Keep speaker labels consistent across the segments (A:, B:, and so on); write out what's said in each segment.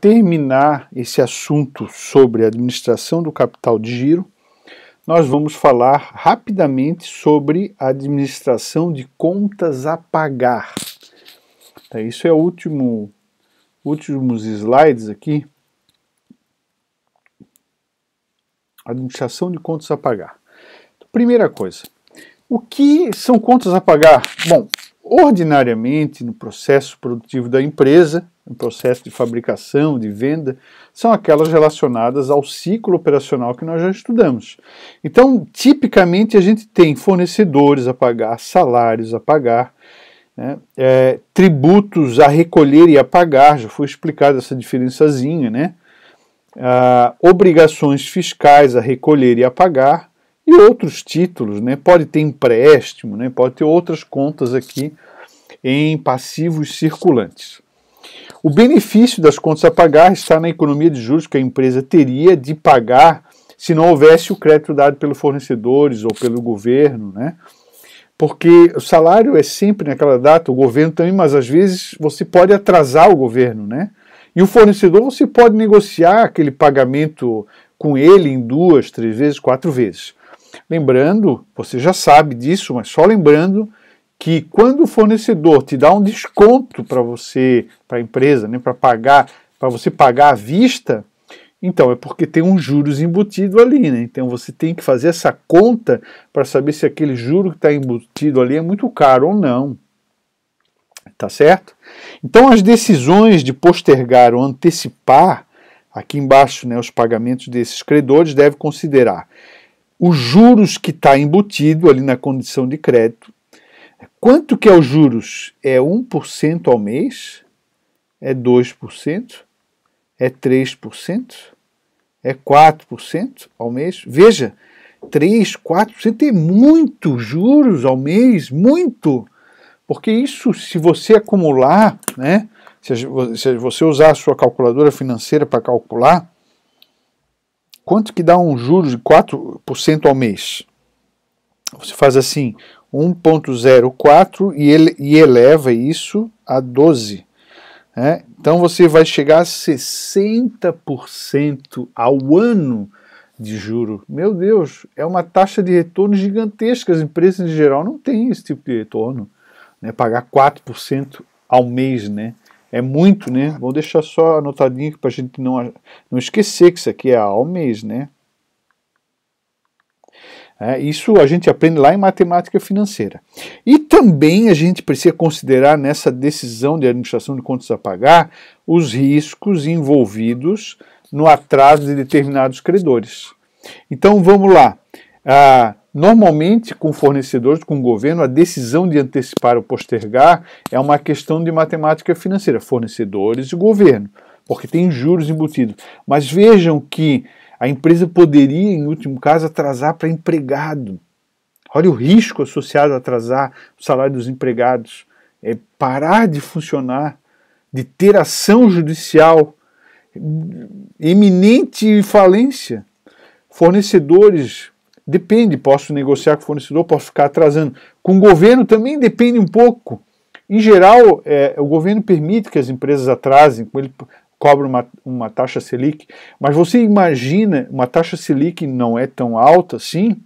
A: terminar esse assunto sobre a administração do capital de giro, nós vamos falar rapidamente sobre a administração de contas a pagar. Tá, isso é o últimos slides aqui. Administração de contas a pagar. Primeira coisa, o que são contas a pagar? Bom, ordinariamente no processo produtivo da empresa, no processo de fabricação, de venda, são aquelas relacionadas ao ciclo operacional que nós já estudamos. Então, tipicamente a gente tem fornecedores a pagar, salários a pagar, né, tributos a recolher e a pagar, já foi explicada essa diferençazinha, né? Obrigações fiscais a recolher e a pagar, e outros títulos, né? Pode ter empréstimo, né? Pode ter outras contas aqui em passivos circulantes. O benefício das contas a pagar está na economia de juros que a empresa teria de pagar se não houvesse o crédito dado pelos fornecedores ou pelo governo, né? Porque o salário é sempre naquela data, o governo também, mas às vezes você pode atrasar o governo, né? E o fornecedor você pode negociar aquele pagamento com ele em 2, 3 vezes, 4 vezes. Lembrando, você já sabe disso, mas só lembrando que quando o fornecedor te dá um desconto para você, para a empresa, né, para você pagar à vista, então é porque tem um juros embutido ali, né? Então você tem que fazer essa conta para saber se aquele juro que está embutido ali é muito caro ou não. Tá certo? Então as decisões de postergar ou antecipar, aqui embaixo, né, os pagamentos desses credores, devem considerar os juros que está embutido ali na condição de crédito. Quanto que é os juros? É 1% ao mês? É 2%? É 3%? É 4% ao mês? Veja, 3, 4% é muito juros ao mês, muito! Porque isso, se você acumular, né, se você usar a sua calculadora financeira para calcular, quanto que dá um juros de 4% ao mês? Você faz assim, 1,04 e eleva isso a 12. Né? Então você vai chegar a 60% ao ano de juro. Meu Deus, é uma taxa de retorno gigantesca. As empresas em geral não têm esse tipo de retorno. Né? Pagar 4% ao mês, né? É muito, né? Vou deixar só anotadinho aqui para a gente não esquecer que isso aqui é ao mês, né? Isso a gente aprende lá em matemática financeira. E também a gente precisa considerar nessa decisão de administração de contas a pagar os riscos envolvidos no atraso de determinados credores. Então vamos lá. Normalmente, com fornecedores, com o governo, a decisão de antecipar ou postergar é uma questão de matemática financeira, fornecedores e governo, porque tem juros embutidos. Mas vejam que a empresa poderia, em último caso, atrasar para empregado. Olha o risco associado a atrasar o salário dos empregados. É parar de funcionar, de ter ação judicial, iminente falência. Fornecedores... Depende, posso negociar com o fornecedor, posso ficar atrasando. Com o governo também depende um pouco. Em geral, o governo permite que as empresas atrasem, ele cobra uma taxa Selic, mas você imagina, uma taxa Selic não é tão alta assim,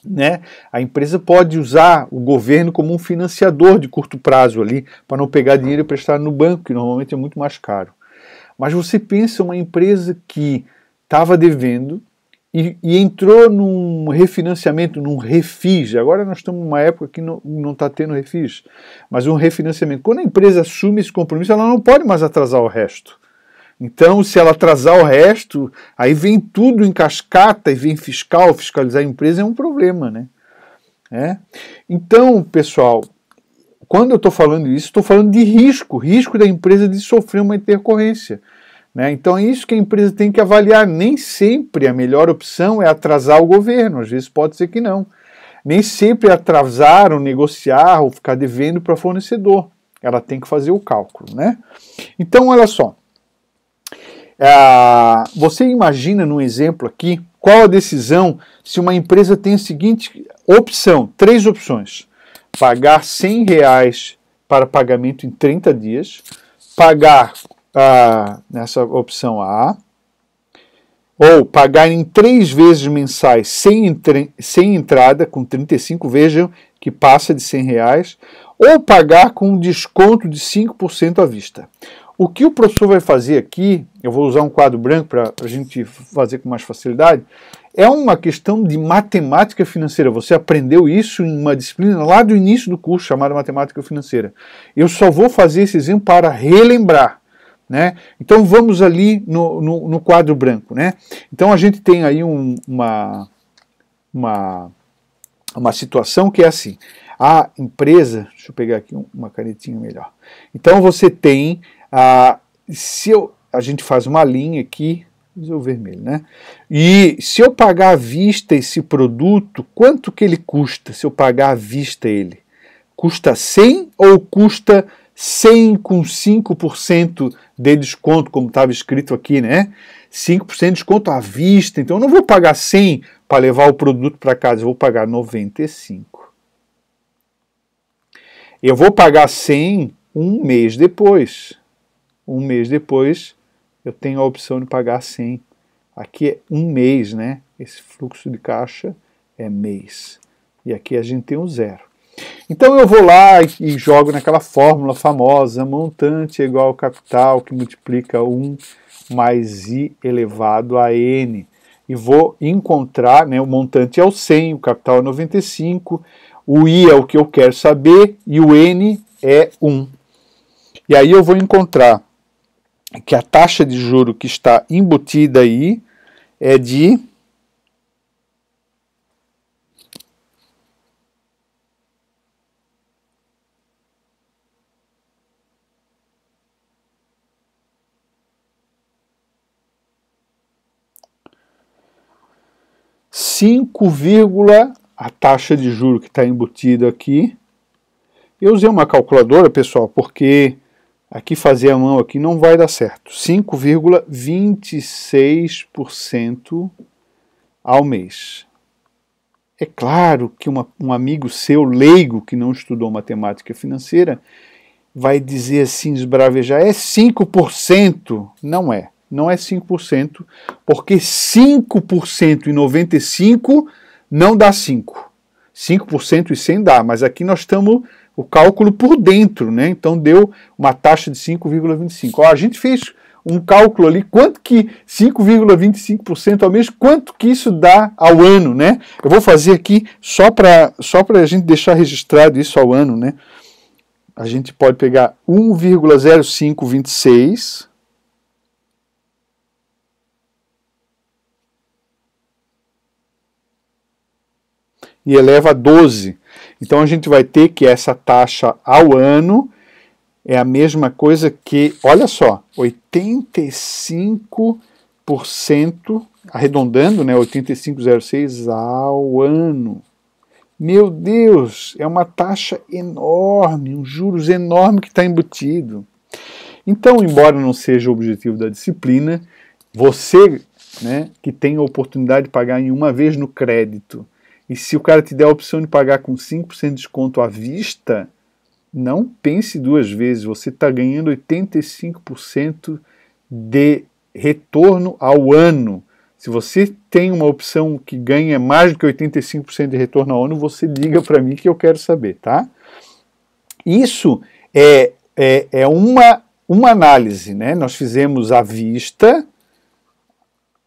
A: né? A empresa pode usar o governo como um financiador de curto prazo ali, para não pegar dinheiro e prestar no banco, que normalmente é muito mais caro. Mas você pensa uma empresa que estava devendo, e entrou num refinanciamento, num refis. Agora nós estamos numa época que não está tendo refis, mas um refinanciamento. Quando a empresa assume esse compromisso, ela não pode mais atrasar o resto. Então, se ela atrasar o resto, aí vem tudo em cascata, e vem fiscalizar a empresa, é um problema, né? Então, pessoal, quando eu estou falando isso, estou falando de risco da empresa de sofrer uma intercorrência. Então é isso que a empresa tem que avaliar. Nem sempre a melhor opção é atrasar o governo, às vezes pode ser que não. Nem sempre atrasar ou negociar ou ficar devendo para fornecedor. Ela tem que fazer o cálculo, né? Então, olha só. Você imagina num exemplo aqui, qual a decisão se uma empresa tem a seguinte opção, 3 opções. Pagar R$100 para pagamento em 30 dias, pagar nessa opção A, ou pagar em 3 vezes mensais sem entrada, com 35, vejam que passa de R$100, ou pagar com um desconto de 5% à vista. O que o professor vai fazer aqui, eu vou usar um quadro branco para a gente fazer com mais facilidade, é uma questão de matemática financeira. Você aprendeu isso em uma disciplina lá do início do curso, chamada matemática financeira. Eu só vou fazer esse exemplo para relembrar. Né? Então vamos ali no quadro branco. Né? Então a gente tem aí uma situação que é assim, a empresa, deixa eu pegar aqui uma canetinha melhor. Então você tem, a gente faz uma linha aqui, o vermelho, né? E se eu pagar à vista esse produto, quanto que ele custa se eu pagar à vista ele? Custa 100 ou custa 100 com 5% de desconto, como estava escrito aqui, né? 5% de desconto à vista. Então eu não vou pagar 100 para levar o produto para casa, eu vou pagar 95. Eu vou pagar 100 um mês depois. Um mês depois eu tenho a opção de pagar 100. Aqui é um mês, né? Esse fluxo de caixa é mês. E aqui a gente tem um zero. Então eu vou lá e jogo naquela fórmula famosa, montante é igual ao capital, que multiplica 1 mais I elevado a N. E vou encontrar, né, o montante é o 100, o capital é 95, o I é o que eu quero saber e o N é 1. E aí eu vou encontrar que a taxa de juro que está embutida aí é de 5, a taxa de juro que está embutida aqui. Eu usei uma calculadora, pessoal, porque aqui fazer a mão aqui não vai dar certo. 5,26% ao mês. É claro que um amigo seu, leigo, que não estudou matemática financeira, vai dizer assim, esbravejar, é 5%. Não é. Não é 5%, porque 5% e 95 não dá 5. 5% e 100 dá, mas aqui nós estamos o cálculo por dentro, né? Então deu uma taxa de 5,25. A gente fez um cálculo ali, quanto que 5,25% ao mês, quanto que isso dá ao ano, né? Eu vou fazer aqui só para a gente deixar registrado isso ao ano, né? A gente pode pegar 1,0526 e eleva a 12. Então a gente vai ter que essa taxa ao ano é a mesma coisa que, olha só, 85%, arredondando, né, 85,06 ao ano. Meu Deus, é uma taxa enorme, um juros enorme que está embutido. Então, embora não seja o objetivo da disciplina, você, né, que tem a oportunidade de pagar em uma vez no crédito, e se o cara te der a opção de pagar com 5% de desconto à vista, não pense duas vezes, você está ganhando 85% de retorno ao ano. Se você tem uma opção que ganha mais do que 85% de retorno ao ano, você diga para mim que eu quero saber, tá? Isso é uma análise, né? Nós fizemos à vista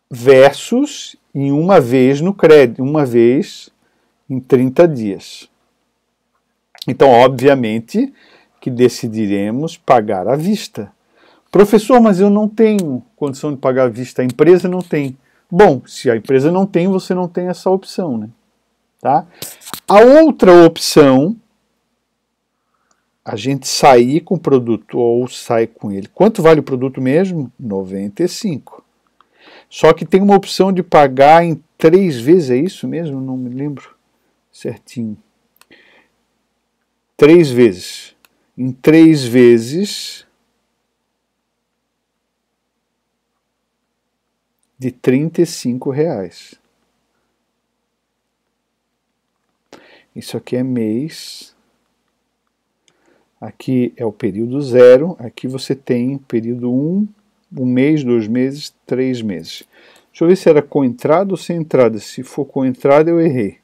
A: versus em uma vez no crédito, uma vez em 30 dias. Então, obviamente, que decidiremos pagar à vista. Professor, mas eu não tenho condição de pagar à vista, a empresa não tem. Bom, se a empresa não tem, você não tem essa opção, né? Tá? A outra opção, a gente sair com o produto ou sai com ele. Quanto vale o produto mesmo? 95. Só que tem uma opção de pagar em 3 vezes, é isso mesmo? Não me lembro certinho. 3 vezes. Em 3 vezes de R$35. Isso aqui é mês. aqui é o período 0, aqui você tem o período 1, 1 mês, 2 meses, 3 meses. Deixa eu ver se era com entrada ou sem entrada. Se for com entrada, eu errei.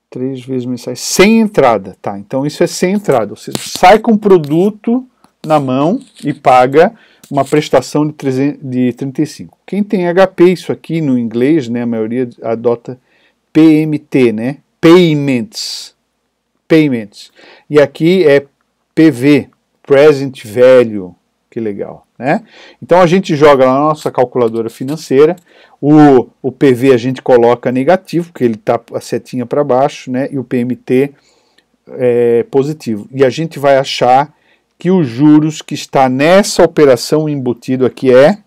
A: 3 vezes mensais. Sem entrada, tá? Então isso é sem entrada. Você sai com o produto na mão e paga uma prestação de 35. Quem tem HP, isso aqui no inglês, né, a maioria adota PMT, né? Payments. E aqui é PV, Present Value. Que legal, né? Então a gente joga lá na nossa calculadora financeira, o PV a gente coloca negativo, porque ele está a setinha para baixo, né? E o PMT é positivo. E a gente vai achar que os juros que está nessa operação embutido aqui é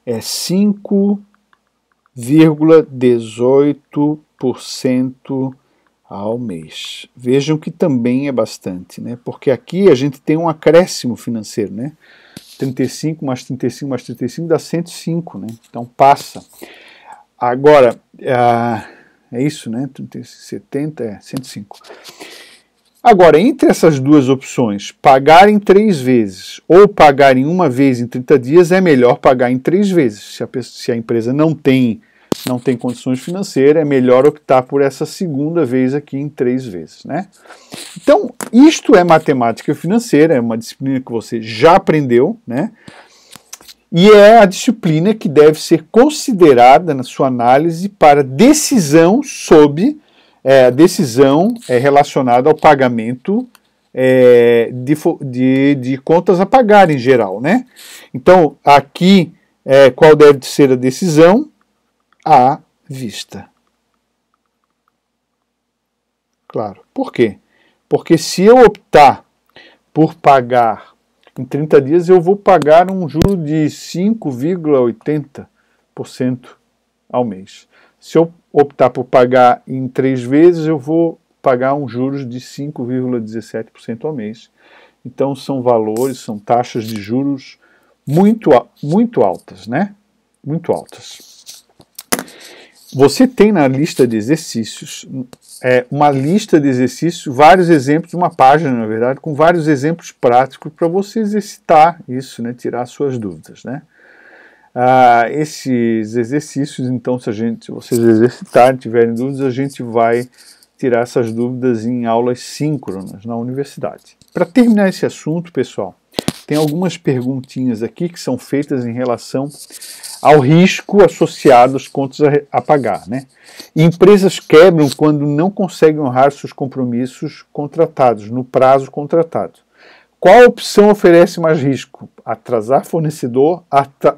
A: 5,18% ao mês. Vejam que também é bastante, né? Porque aqui a gente tem um acréscimo financeiro, né? 35 mais 35 mais 35 dá 105, né? Então passa. Agora, é isso, né? 70 é 105. Agora, entre essas duas opções, pagar em 3 vezes ou pagar em uma vez em 30 dias, é melhor pagar em 3 vezes. Se a empresa não tem condições financeiras, é melhor optar por essa segunda vez aqui em 3 vezes, né? Então, isto é matemática financeira, é uma disciplina que você já aprendeu, né? E é a disciplina que deve ser considerada na sua análise para decisão relacionada ao pagamento de contas a pagar em geral, né? Então, aqui, qual deve ser a decisão? À vista. Claro. Por quê? Porque se eu optar por pagar em 30 dias, eu vou pagar um juro de 5,80% ao mês. Se eu optar por pagar em 3 vezes, eu vou pagar um juros de 5,17% ao mês. Então são valores, são taxas de juros muito altas, né? Muito altas. Você tem na lista de exercícios uma lista de exercícios, vários exemplos, uma página, na verdade, com vários exemplos práticos para você exercitar isso, né? Tirar suas dúvidas, né? Esses exercícios, então, se vocês exercitarem, tiverem dúvidas, a gente vai tirar essas dúvidas em aulas síncronas na universidade. Para terminar esse assunto, pessoal, tem algumas perguntinhas aqui que são feitas em relação ao risco associado às contas a pagar, né? Empresas quebram quando não conseguem honrar seus compromissos contratados, no prazo contratado. Qual opção oferece mais risco? Atrasar fornecedor,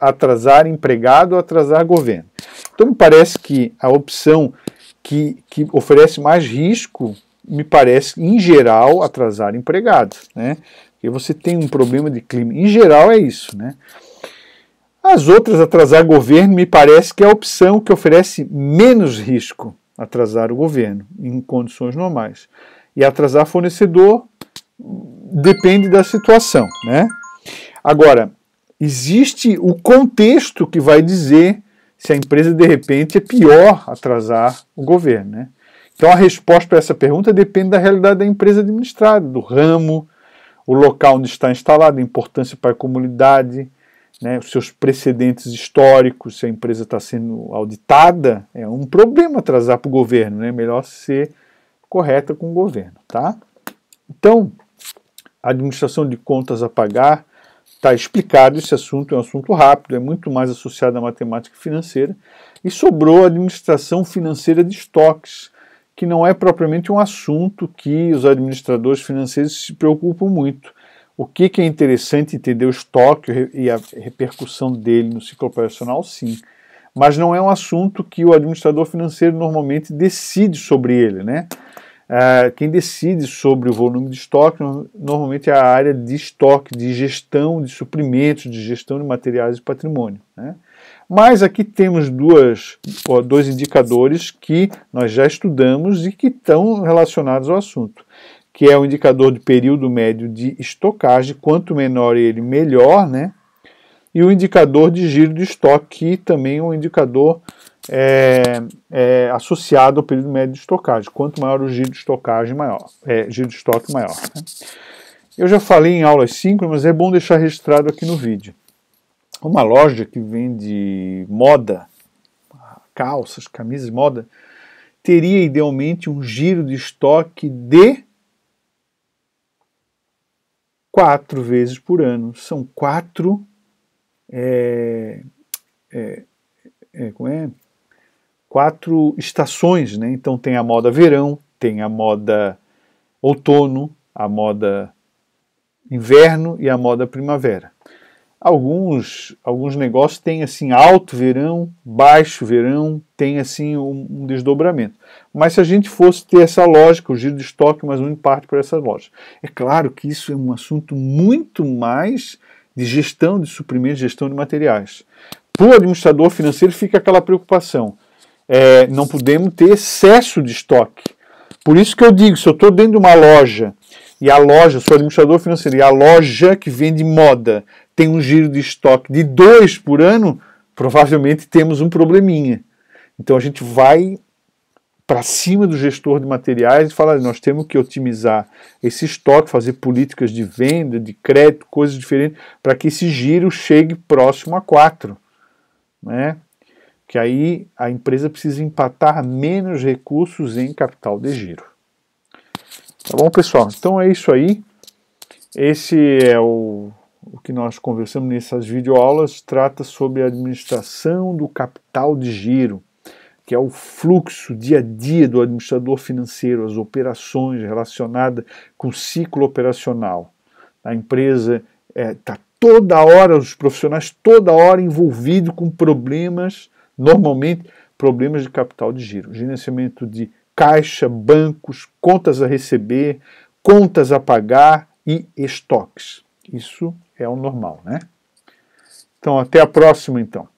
A: atrasar empregado ou atrasar governo? Então me parece que a opção que oferece mais risco, me parece, em geral, atrasar empregado, né? Porque você tem um problema de clima. Em geral é isso, né? As outras, atrasar governo, me parece que é a opção que oferece menos risco, atrasar o governo, em condições normais. E atrasar fornecedor depende da situação, né? Agora, existe o contexto que vai dizer se a empresa, de repente, é pior atrasar o governo, né? Então, a resposta para essa pergunta depende da realidade da empresa administrada, do ramo, o local onde está instalado, a importância para a comunidade, né, os seus precedentes históricos, se a empresa está sendo auditada, é um problema atrasar para o governo, né? Melhor ser correta com o governo, tá? Então, a administração de contas a pagar, está explicado esse assunto, é um assunto rápido, é muito mais associado à matemática financeira, e sobrou a administração financeira de estoques, que não é propriamente um assunto que os administradores financeiros se preocupam muito. O que é interessante entender o estoque e a repercussão dele no ciclo operacional, sim. Mas não é um assunto que o administrador financeiro normalmente decide sobre ele, né? Quem decide sobre o volume de estoque normalmente é a área de estoque, de gestão de suprimentos, de gestão de materiais e patrimônio, né? Mas aqui temos dois indicadores que nós já estudamos e que estão relacionados ao assunto, que é o indicador de período médio de estocagem, quanto menor ele, melhor, né? E o indicador de giro de estoque, que também é um indicador associado ao período médio de estocagem. Quanto maior o giro de estocagem, maior. Giro de estoque maior. Né? Eu já falei em aulas síncronas, mas é bom deixar registrado aqui no vídeo. Uma loja que vende moda, calças, camisas, moda, teria idealmente um giro de estoque de 4 vezes por ano. São 4 4 estações, né? Então tem a moda verão, tem a moda outono, a moda inverno e a moda primavera. Alguns negócios têm assim alto verão, baixo verão, tem assim um desdobramento. Mas se a gente fosse ter essa lógica, o giro de estoque mais um parte por essa lógica. É claro que isso é um assunto muito mais de gestão de suprimentos, gestão de materiais. Para o administrador financeiro fica aquela preocupação. Não podemos ter excesso de estoque. Por isso que eu digo, se eu estou dentro de uma loja, e a loja, sou administrador financeiro, e a loja que vende moda tem um giro de estoque de 2 por ano, provavelmente temos um probleminha. Então a gente vai para cima do gestor de materiais e fala, nós temos que otimizar esse estoque, fazer políticas de venda, de crédito, coisas diferentes, para que esse giro chegue próximo a 4. Né? Que aí a empresa precisa empatar menos recursos em capital de giro. Tá bom, pessoal? Então é isso aí. Esse é o que nós conversamos nessas videoaulas, trata sobre a administração do capital de giro, que é o fluxo dia a dia do administrador financeiro, as operações relacionadas com o ciclo operacional. A empresa está toda hora, os profissionais toda hora envolvidos com problemas, normalmente problemas de capital de giro, gerenciamento de caixa, bancos, contas a receber, contas a pagar e estoques. Isso é o normal, né? Então, até a próxima, então.